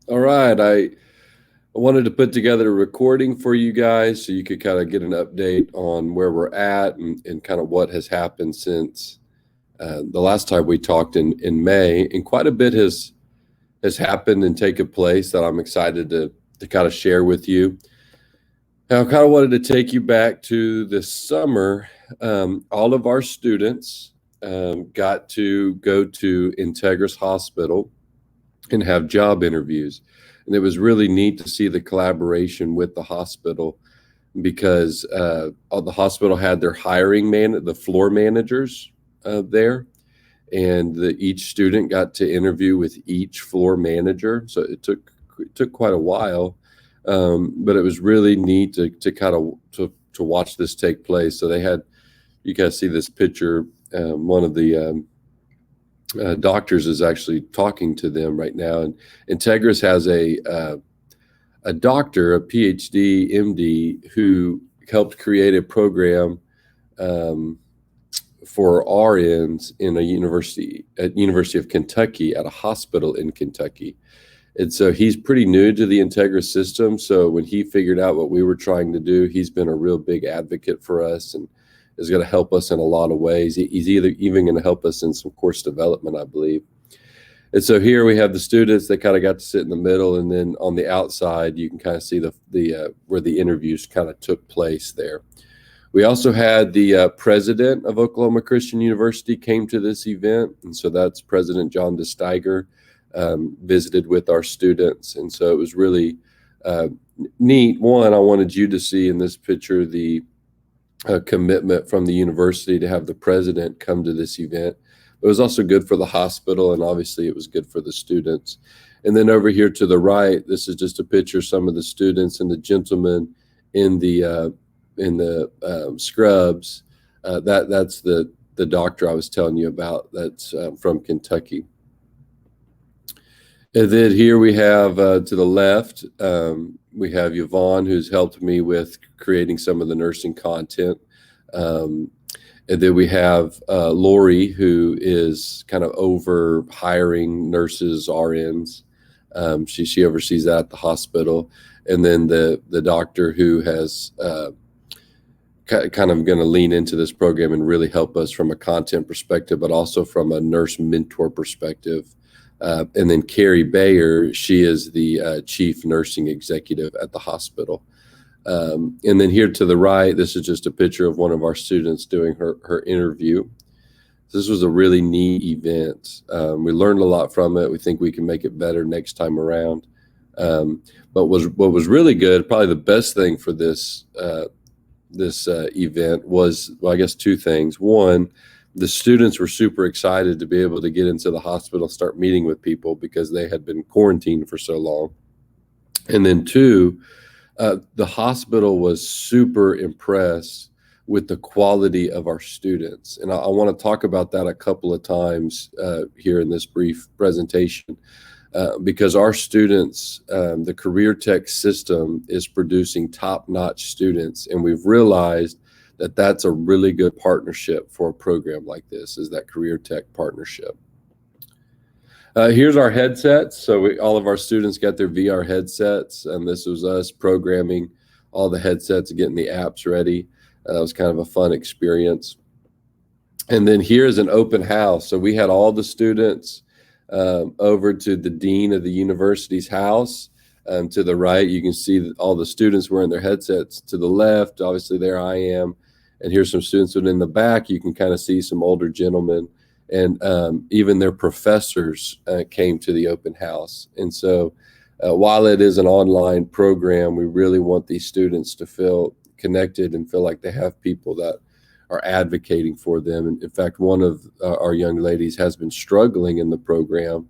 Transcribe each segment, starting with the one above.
All right. I wanted to put together a recording for you guys so you could kind of get an update on where we're at and kind of what has happened since the last time we talked in May. And quite a bit has happened and taken place that I'm excited to kind of share with you. Now, I kind of wanted to take you back to this summer. All of our students got to go to Integris Hospital and have job interviews. And it was really neat to see the collaboration with the hospital because the hospital had their the floor managers there, and each student got to interview with each floor manager. So it took quite a while, but it was really neat to kind of to watch this take place. So they had you guys see this picture. One of the doctors is actually talking to them right now, and Integris has a doctor, a PhD, MD, who helped create a program um, for RNs in a university at University of Kentucky at a hospital in Kentucky. And so he's pretty new to the Integris system. So when he figured out what we were trying to do, he's been a real big advocate for us and is going to help us in a lot of ways. He's either even going to help us in some course development, I believe. And so here we have the students that kind of got to sit in the middle, and then on the outside you can kind of see the where the interviews kind of took place there. We also had the president of Oklahoma Christian University came to this event, and so that's President John DeSteiger, visited with our students, and so it was really uh, neat. One, I wanted you to see in this picture the commitment from the university to have the president come to this event. It was also good for the hospital, and obviously it was good for the students. And then over here to the right, this is just a picture of some of the students and the gentleman in the scrubs. That's the doctor I was telling you about. That's from Kentucky. And then here we have to the left, we have Yvonne, who's helped me with creating some of the nursing content. Um, and then we have Lori, who is kind of over hiring nurses, RNs. She oversees that at the hospital. And then the doctor who has kind of going to lean into this program and really help us from a content perspective, but also from a nurse mentor perspective. And then Carrie Bayer, she is the chief nursing executive at the hospital. And then here to the right, this is just a picture of one of our students doing her interview. This was a really neat event. We learned a lot from it. We think we can make it better next time around. But what was really good, probably the best thing for this event was, well, I guess two things. One, the students were super excited to be able to get into the hospital, start meeting with people because they had been quarantined for so long. And then two, the hospital was super impressed with the quality of our students. And I want to talk about that a couple of times here in this brief presentation. Because our students, the career tech system is producing top-notch students, and we've realized that that's a really good partnership for a program like this, is that career tech partnership. Here's our headsets. So all of our students got their VR headsets, and this was us programming all the headsets, getting the apps ready. It was kind of a fun experience. And then here's an open house. So we had all the students over to the dean of the university's house. To the right, you can see all the students wearing their headsets. To the left, obviously, there I am. And here's some students. And in the back, you can kind of see some older gentlemen. And even their professors came to the open house. And so while it is an online program, we really want these students to feel connected and feel like they have people that are advocating for them. And in fact, one of our young ladies has been struggling in the program,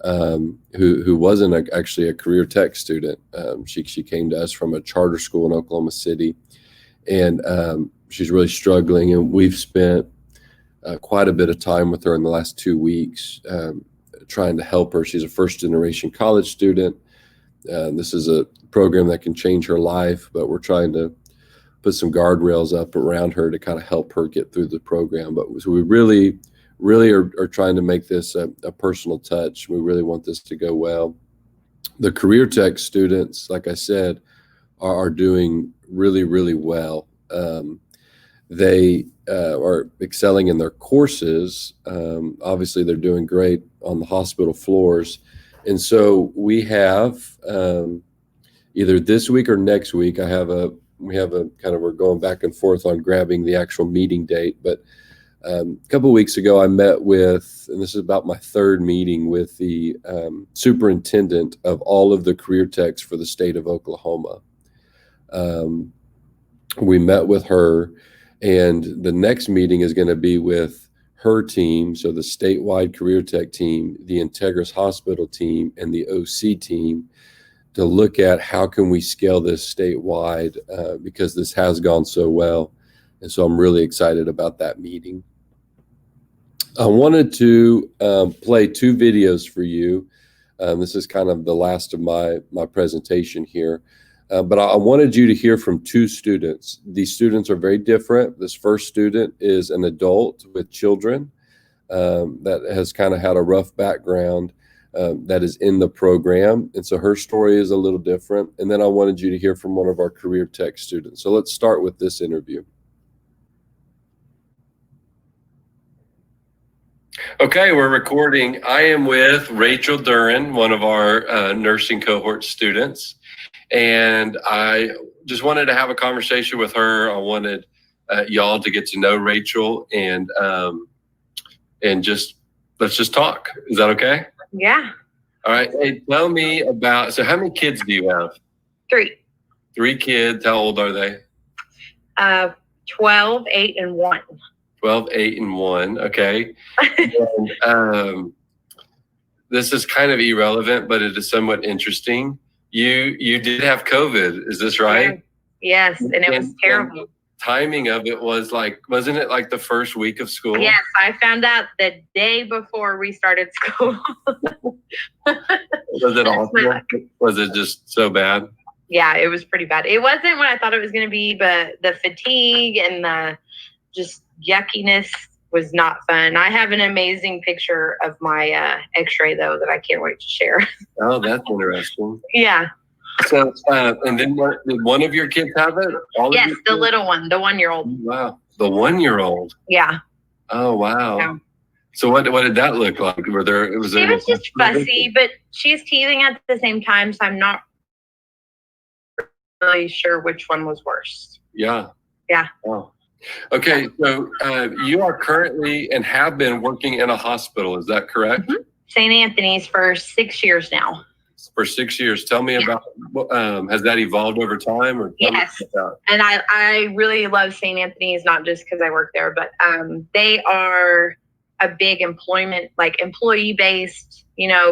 who wasn't actually a career tech student. She came to us from a charter school in Oklahoma City, and she's really struggling. And we've spent quite a bit of time with her in the last 2 weeks, trying to help her. She's a first generation college student. This is a program that can change her life, but we're trying to put some guardrails up around her to kind of help her get through the program. But so we really are trying to make this a personal touch. We really want this to go well. The career tech students, like I said, are doing really, really well. They are excelling in their courses. Obviously, they're doing great on the hospital floors. And so we have either this week or next week, we have a kind of, we're going back and forth on grabbing the actual meeting date. But a couple of weeks ago, I met with, and this is about my third meeting with the superintendent of all of the career techs for the state of Oklahoma. We met with her, and the next meeting is going to be with her team, so the statewide career tech team, the Integris Hospital team, and the OC team, to look at how can we scale this statewide, because this has gone so well. And so I'm really excited about that meeting. I wanted to play two videos for you. This is kind of the last of my presentation here. But I wanted you to hear from two students. These students are very different. This first student is an adult with children that has kind of had a rough background that is in the program. And so her story is a little different. And then I wanted you to hear from one of our career tech students. So let's start with this interview. Okay, we're recording. I am with Rachel Duran, one of our nursing cohort students. And I just wanted to have a conversation with her. I wanted y'all to get to know Rachel, and just let's just talk. Is that okay? Yeah. All right. Hey, tell me about, so how many kids do you have? 3. 3 kids. How old are they? 12, 8, and 1. 12, 8, and 1. Okay. And, this is kind of irrelevant, but it is somewhat interesting. You did have COVID, is this right? Yes, and it was terrible. And timing of it was like, wasn't it like the first week of school? Yes, I found out the day before we started school. Was it awful? Was it just so bad? Yeah, it was pretty bad. It wasn't what I thought it was going to be, but the fatigue and the just yuckiness was not fun. I have an amazing picture of my x-ray, though, that I can't wait to share. Oh, that's interesting. Yeah. So, and then did one of your kids have it? Yes, the little one, the 1-year-old. Wow, the 1-year-old. Yeah. Oh, wow. Yeah. So what did that look like? She was just fussy, but she's teething at the same time, so I'm not really sure which one was worse. Yeah. Yeah. Oh. Okay, so you are currently and have been working in a hospital, is that correct? Mm-hmm. St. Anthony's for 6 years now. For 6 years. Tell me about, has that evolved over time? Or yes, and I really love St. Anthony's, not just because I work there, but they are a big employee-based,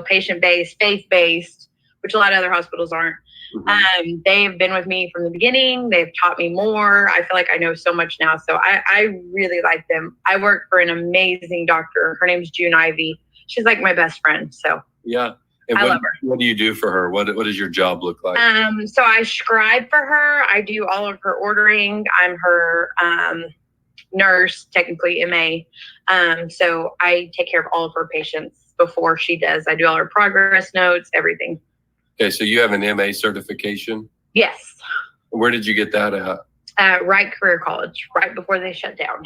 patient-based, faith-based, which a lot of other hospitals aren't. Mm-hmm. They've been with me from the beginning. They've taught me more. I feel like I know so much now. So I really like them. I work for an amazing doctor. Her name's June Ivy. She's like my best friend. So yeah. And I love her. What do you do for her? What does your job look like? So I scribe for her. I do all of her ordering. I'm her nurse, technically MA. So I take care of all of her patients before she does. I do all her progress notes, everything. Okay, so you have an MA certification? Yes. Where did you get that at? Wright Career College, right before they shut down.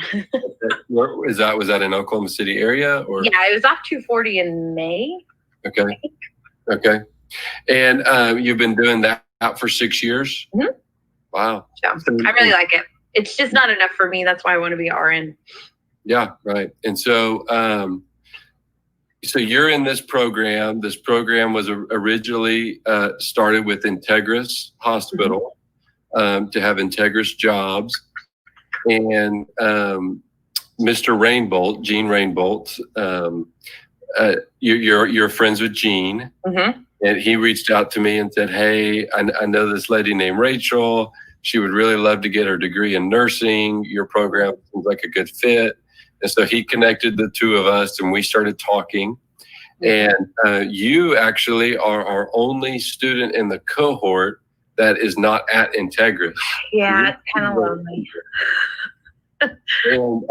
Was that in Oklahoma City area? Or? Yeah, it was off 240 in May. Okay. Okay. And you've been doing that for 6 years? Mm-hmm. Wow. So I really like it. It's just not enough for me. That's why I want to be RN. Yeah, right. And so so you're in this program. This program was originally started with Integris Hospital, mm-hmm. To have Integris jobs. And Mr. Rainbolt, Gene Rainbolt, you're friends with Gene. Mm-hmm. And he reached out to me and said, hey, I know this lady named Rachel. She would really love to get her degree in nursing. Your program seems like a good fit. And so he connected the two of us and we started talking. And you actually are our only student in the cohort that is not at Integris. Yeah, it's kind of lonely. And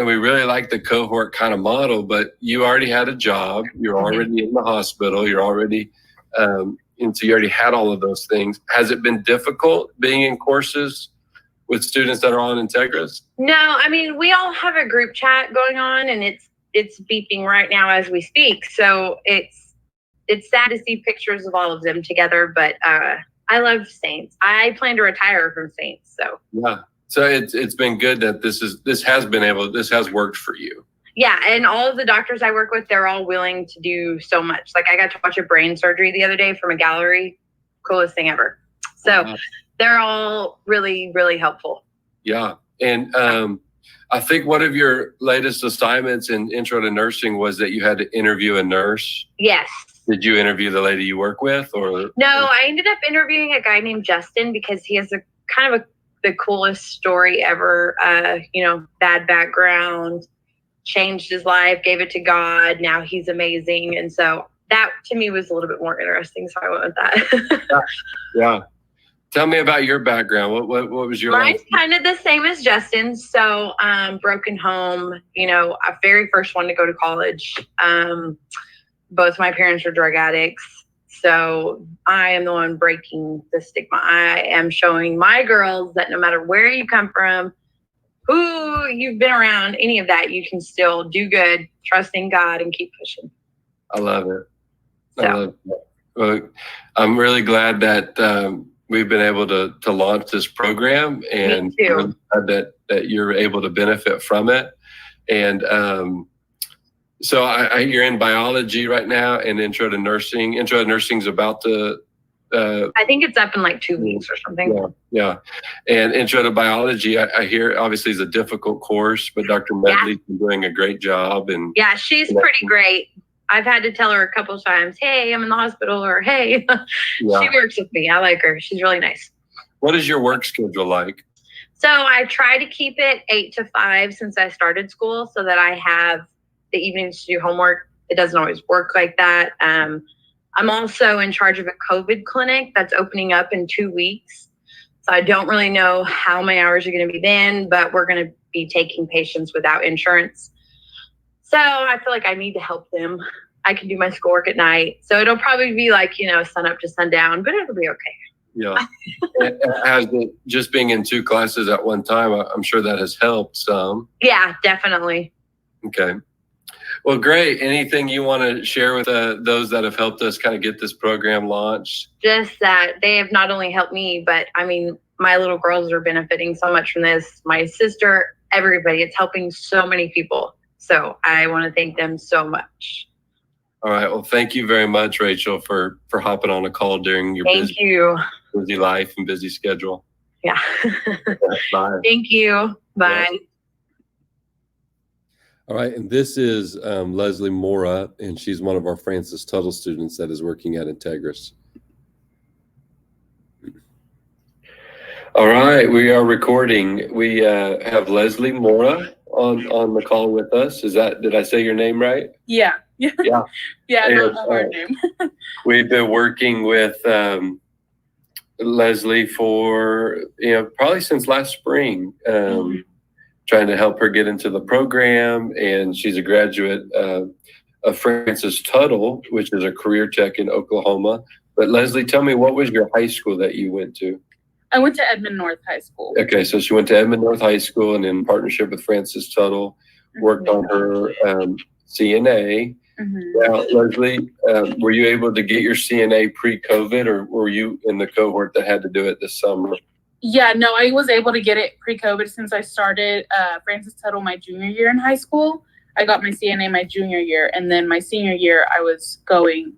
we really like the cohort kind of model, but you already had a job. You're already in the hospital. You're already And so you already had all of those things. Has it been difficult being in courses with students that are on Integris? No, I mean, we all have a group chat going on, and it's beeping right now as we speak. So it's sad to see pictures of all of them together, but I love Saints. I plan to retire from Saints. So yeah. So it's been good that this has worked for you. Yeah, and all of the doctors I work with, they're all willing to do so much. Like I got to watch a brain surgery the other day from a gallery. Coolest thing ever. So they're all really, really helpful. Yeah. And I think one of your latest assignments in Intro to Nursing was that you had to interview a nurse. Yes. Did you interview the lady you work with, or? No, I ended up interviewing a guy named Justin because he has the coolest story ever. Bad background, changed his life, gave it to God. Now he's amazing. And so that to me was a little bit more interesting. So I went with that. Yeah. Tell me about your background. What was your Mine's life? kind of the same as Justin's. So broken home, a very first one to go to college. Both my parents were drug addicts. So I am the one breaking the stigma. I am showing my girls that no matter where you come from, who you've been around, any of that, you can still do good, trust in God, and keep pushing. I love it. I love it. Well, I'm really glad that we've been able to launch this program, and really glad that you're able to benefit from it. And so you're in biology right now and Intro to Nursing. Intro to Nursing is about to... I think it's up in like 2 weeks or something. Yeah. And Intro to Biology, I hear obviously is a difficult course, but Dr. Medley's been doing a great job. And yeah, she's pretty great. I've had to tell her a couple of times, hey, I'm in the hospital, or hey, she works with me. I like her. She's really nice. What is your work schedule like? So I try to keep it 8 to 5 since I started school so that I have the evenings to do homework. It doesn't always work like that. I'm also in charge of a COVID clinic that's opening up in 2 weeks. So I don't really know how many hours are going to be then, but we're going to be taking patients without insurance. So I feel like I need to help them. I can do my schoolwork at night. So it'll probably be like, sun up to sundown, but it'll be okay. Yeah. Has it, just being in 2 classes at one time, I'm sure that has helped some. Yeah, definitely. Okay. Well, great. Anything you want to share with those that have helped us kind of get this program launched? Just that they have not only helped me, but I mean, my little girls are benefiting so much from this. My sister, everybody, it's helping so many people. So I want to thank them so much. All right. Well, thank you very much, Rachel, for hopping on a call during your busy life and busy schedule. Yeah. Bye. Thank you. Bye. Yeah. All right. And this is Leslie Mora, and she's one of our Francis Tuttle students that is working at Integris. All right. We are recording. We have Leslie Mora on the call with us. Did I say your name right? Yeah. Yeah. Yeah, that's a hard name. We've been working with Leslie for, probably since last spring, trying to help her get into the program. And she's a graduate of Francis Tuttle, which is a career tech in Oklahoma. But Leslie, tell me, what was your high school that you went to? I went to Edmond North High School. Okay, so she went to Edmond North High School, and in partnership with Francis Tuttle, worked on her CNA. Now, Leslie, were you able to get your CNA pre-COVID, or were you in the cohort that had to do it this summer? Yeah, no, I was able to get it pre-COVID since I started Francis Tuttle my junior year in high school. I got my CNA my junior year, and then my senior year, I was going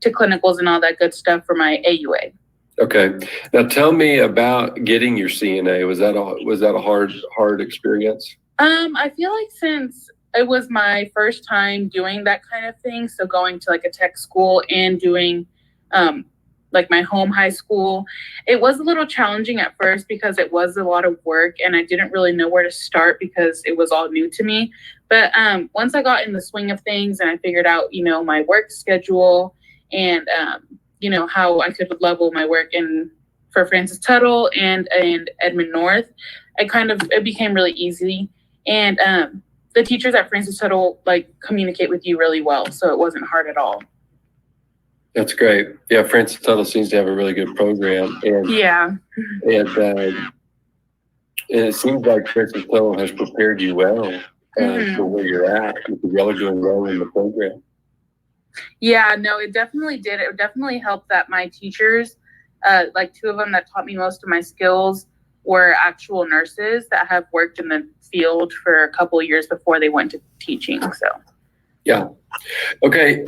to clinicals and all that good stuff for my AUA. Okay. Now tell me about getting your CNA. Was that a hard experience? I feel like since it was my first time doing that kind of thing, so going to like a tech school and doing like my home high school, it was a little challenging at first because it was a lot of work and I didn't really know where to start because it was all new to me. But once I got in the swing of things and I figured out, my work schedule and how I could level my work for Francis Tuttle and Edmond North, it became really easy. And the teachers at Francis Tuttle communicate with you really well, so it wasn't hard at all. That's great. Yeah, Francis Tuttle seems to have a really good program, and Yeah. and it seems like Francis Tuttle has prepared you well Mhm. for where you're at, because y'all are doing well in the program. Yeah, no, it definitely did. It definitely helped that my teachers, like two of them that taught me most of my skills, were actual nurses that have worked in the field for a couple of years before they went to teaching. So, Yeah. Okay.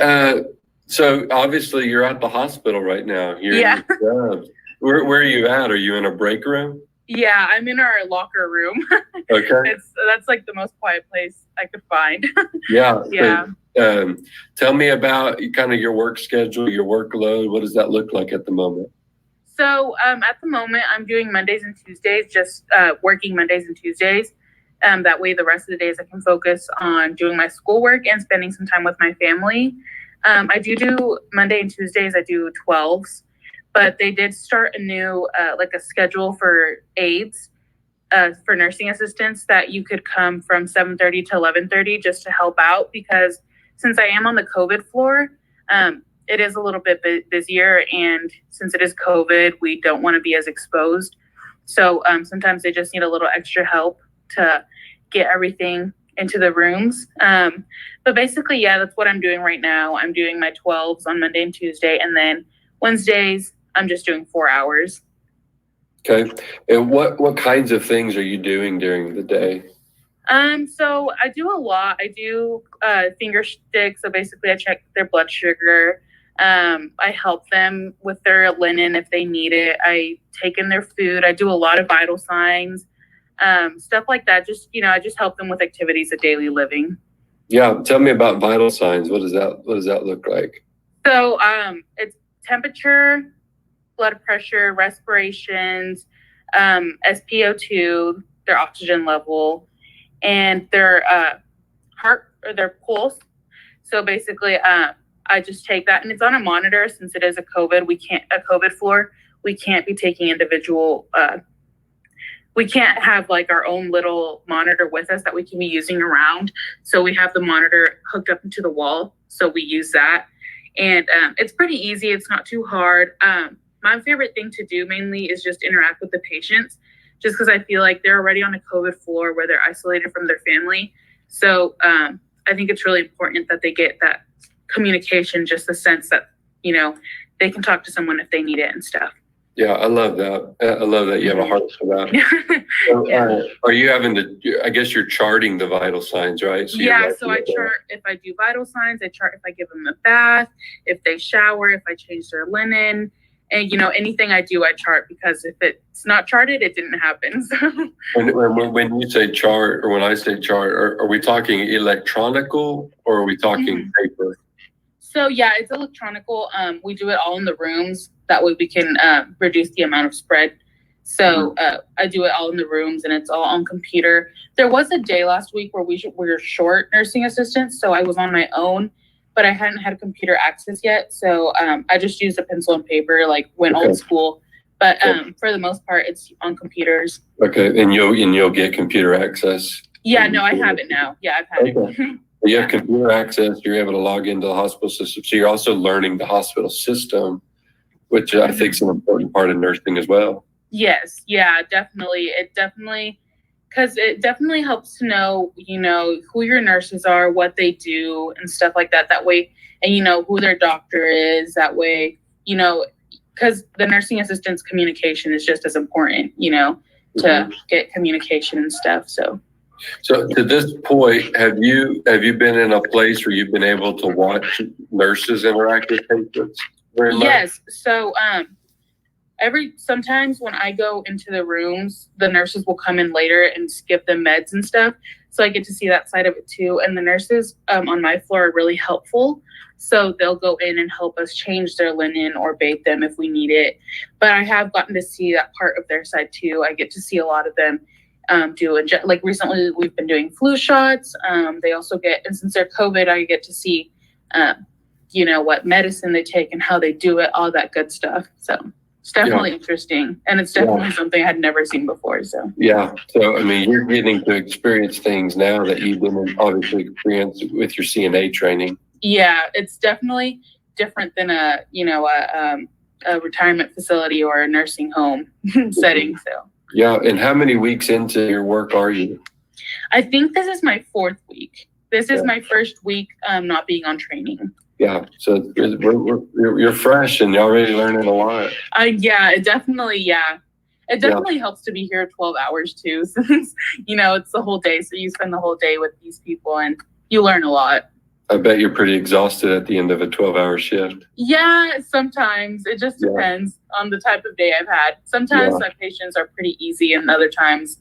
So obviously you're at the hospital right now. You're in Yeah. your job. Where are you at? Are you in a break room? Yeah, I'm in our locker room. Okay. That's like the most quiet place I could find. Yeah. Yeah. So, tell me about kind of your work schedule, your workload. What does that look like at the moment? So at the moment, I'm doing Mondays and Tuesdays, just working Mondays and Tuesdays. That way, the rest of the days I can focus on doing my schoolwork and spending some time with my family. I do Monday and Tuesdays, I do 12s, but they did start a new, like a schedule for aides, for nursing assistants, that you could come from 7:30 to 11:30 just to help out, because since I am on the COVID floor, it is a little bit busier, and since it is COVID, we don't want to be as exposed. So sometimes they just need a little extra help to get everything into the rooms. But basically, yeah, that's what I'm doing right now. I'm doing my 12s on Monday and Tuesday, and then Wednesdays, I'm just doing 4 hours. Okay. And what kinds of things are you doing during the day? So I do a lot. I do finger sticks. So basically I check their blood sugar. I help them with their linen if they need it. I take in their food. I do a lot of vital signs, stuff like that. Just, I just help them with activities of daily living. Yeah. Tell me about vital signs. What does that look like? So it's temperature, blood pressure, respirations, SpO2, their oxygen level, and their heart or their pulse. So basically, I just take that, and it's on a monitor. Since it is a COVID floor, we can't be taking individual. We can't have like our own little monitor with us that we can be using around. So we have the monitor hooked up into the wall. So we use that, and it's pretty easy. It's not too hard. My favorite thing to do mainly is just interact with the patients, just because I feel like they're already on a COVID floor where they're isolated from their family. So I think it's really important that they get that communication, just the sense that, they can talk to someone if they need it and stuff. Yeah, I love that. I love that you have a heart for that. So, Yeah. are you having to, I guess you're charting the vital signs, right? So So I chart if I do vital signs, I chart if I give them a bath, if they shower, if I change their linen. And, anything I do, I chart, because if it's not charted, it didn't happen. So. When you say chart, or when I say chart, are we talking electronical, or are we talking paper? So yeah, it's electronical. We do it all in the rooms. That way we can reduce the amount of spread. So I do it all in the rooms, and it's all on computer. There was a day last week where we were short nursing assistants, so I was on my own, but I hadn't had computer access yet. So I just used a pencil and paper, like went old school. But for the most part, it's on computers. Okay, and you'll get computer access. Yeah, no, I have it now. Yeah, I've had it. You have computer access. You're able to log into the hospital system, so you're also learning the hospital system, which I think is an important part of nursing as well. Yes, yeah, definitely. Because it definitely helps to know, who your nurses are, what they do, and stuff like that. That way, and who their doctor is. That way, because the nursing assistant's communication is just as important, to get communication and stuff. So to this point, have you been in a place where you've been able to watch nurses interact with patients very much? Yes. So sometimes when I go into the rooms, the nurses will come in later and give them meds and stuff. So I get to see that side of it too. And the nurses on my floor are really helpful. So they'll go in and help us change their linen or bathe them if we need it. But I have gotten to see that part of their side too. I get to see a lot of them like recently we've been doing flu shots. They also get, and since they're COVID, I get to see, what medicine they take and how they do it, all that good stuff. So it's definitely interesting, and it's definitely something I had never seen before. So I mean, you're getting to experience things now that you didn't obviously experience with your CNA training. Yeah, it's definitely different than a retirement facility or a nursing home setting. So Yeah. And how many weeks into your work are you? I think this is my 4th week. This is Yeah. my first week not being on training. Yeah. So you're fresh and you're already learning a lot. It definitely helps to be here 12 hours too, since, it's the whole day. So you spend the whole day with these people and you learn a lot. I bet you're pretty exhausted at the end of a 12-hour shift. Yeah, sometimes. It just depends on the type of day I've had. Sometimes my patients are pretty easy and other times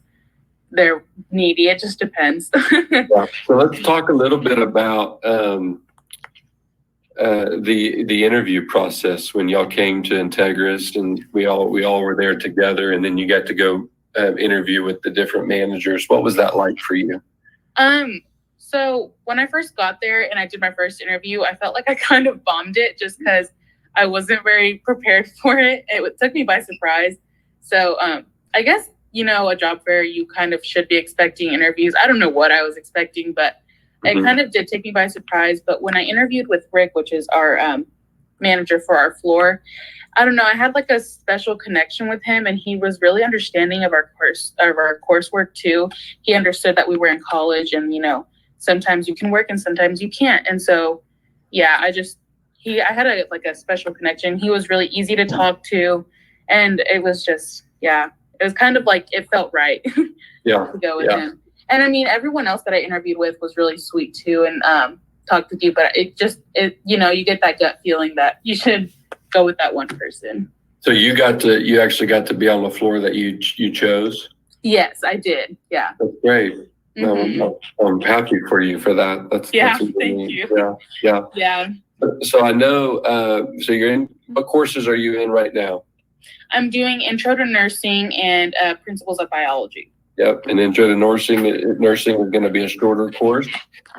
they're needy. It just depends. Yeah. So let's talk a little bit about the interview process when y'all came to Integris, and we all were there together, and then you got to go interview with the different managers. What was that like for you? So when I first got there and I did my first interview, I felt like I kind of bombed it just because I wasn't very prepared for it. It took me by surprise. So I guess, a job fair, you kind of should be expecting interviews. I don't know what I was expecting, but it kind of did take me by surprise. But when I interviewed with Rick, which is our manager for our floor, I don't know, I had like a special connection with him, and he was really understanding of our coursework too. He understood that we were in college and, sometimes you can work and sometimes you can't. And so, yeah, I had a special connection. He was really easy to talk to, and it was just, it was kind of like, it felt right to go with him. And I mean, everyone else that I interviewed with was really sweet too, and talked with you, but you get that gut feeling that you should go with that one person. So you actually got to be on the floor that you chose? Yes, I did. Yeah. That's great. I'm happy for you for that. That's thank you. Yeah. So I know, so you're in, what courses are you in right now? I'm doing Intro to Nursing and Principles of Biology. Yep. And Intro to Nursing is going to be a shorter course.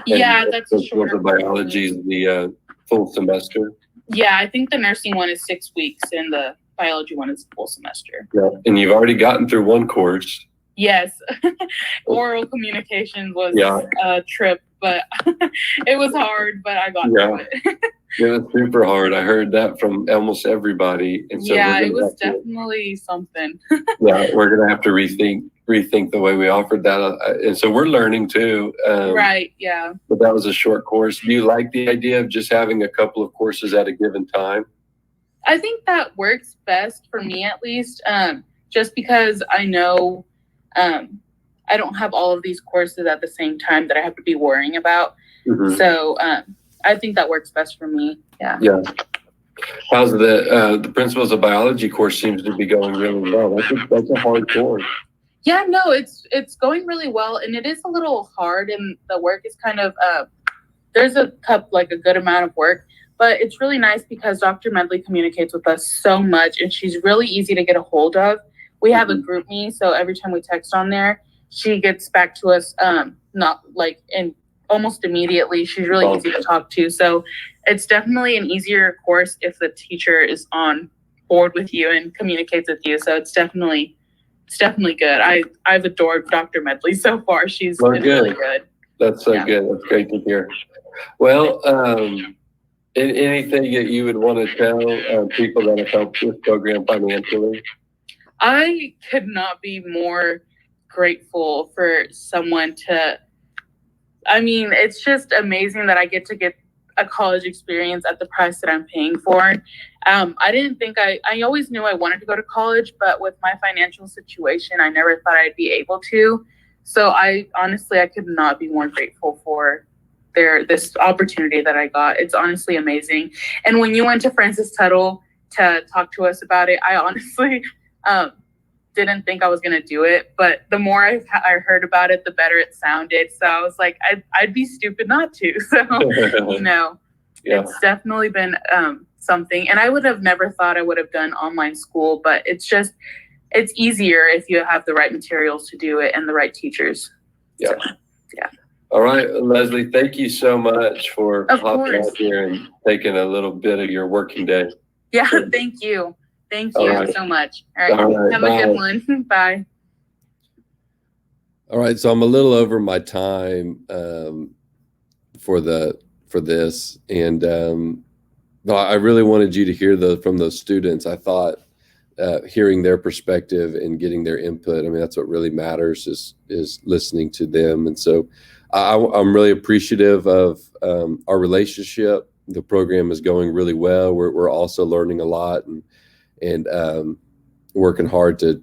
Yeah, that's a shorter course. Biology is the full semester. Yeah, I think the nursing one is 6 weeks and the biology one is full semester. Yeah. And you've already gotten through one course. Yes. Oral communication was a trip, but it was hard, but I got through it. It was super hard. I heard that from almost everybody. And so it was definitely something. We're going to have to rethink the way we offered that. And so we're learning too. Right. Yeah. But that was a short course. Do you like the idea of just having a couple of courses at a given time? I think that works best for me, at least, just because I know I don't have all of these courses at the same time that I have to be worrying about. Mm-hmm. So I think that works best for me. Yeah. Yeah. How's the Principles of Biology course seems to be going really well. That's a hard course. Yeah, no, it's going really well, and it is a little hard, and the work is kind of there's a good amount of work, but it's really nice because Dr. Medley communicates with us so much, and she's really easy to get a hold of. We have a group me, so every time we text on there, she gets back to us not like in almost immediately. She's really easy to talk to, so it's definitely an easier course if the teacher is on board with you and communicates with you. So it's definitely good. I've adored Dr. Medley so far. She's been really good. That's so good. That's great to hear. Well, anything that you would want to tell people that have helped this program financially? I could not be more grateful for someone it's just amazing that I get to get a college experience at the price that I'm paying for. I didn't think I always knew I wanted to go to college, but with my financial situation, I never thought I'd be able to. So I could not be more grateful for this opportunity that I got. It's honestly amazing. And when you went to Francis Tuttle to talk to us about it, I honestly didn't think I was going to do it, but the more I heard about it, the better it sounded. So I was like, I'd be stupid not to. So, It's definitely been something. And I would have never thought I would have done online school, but it's easier if you have the right materials to do it and the right teachers. Yeah. So, yeah. All right, Leslie, thank you so much for hopping out here and taking a little bit of your working day. Yeah, thank you. Thank you so much. All right. Have a good one. Bye. All right. So I'm a little over my time for this. And No, I really wanted you to hear from those students. I thought hearing their perspective and getting their input. I mean, that's what really matters is listening to them. And so I'm really appreciative of our relationship. The program is going really well. We're also learning a lot and working hard to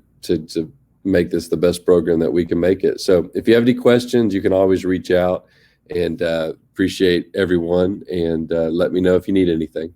make this the best program that we can make it. So if you have any questions, you can always reach out, and appreciate everyone, and let me know if you need anything.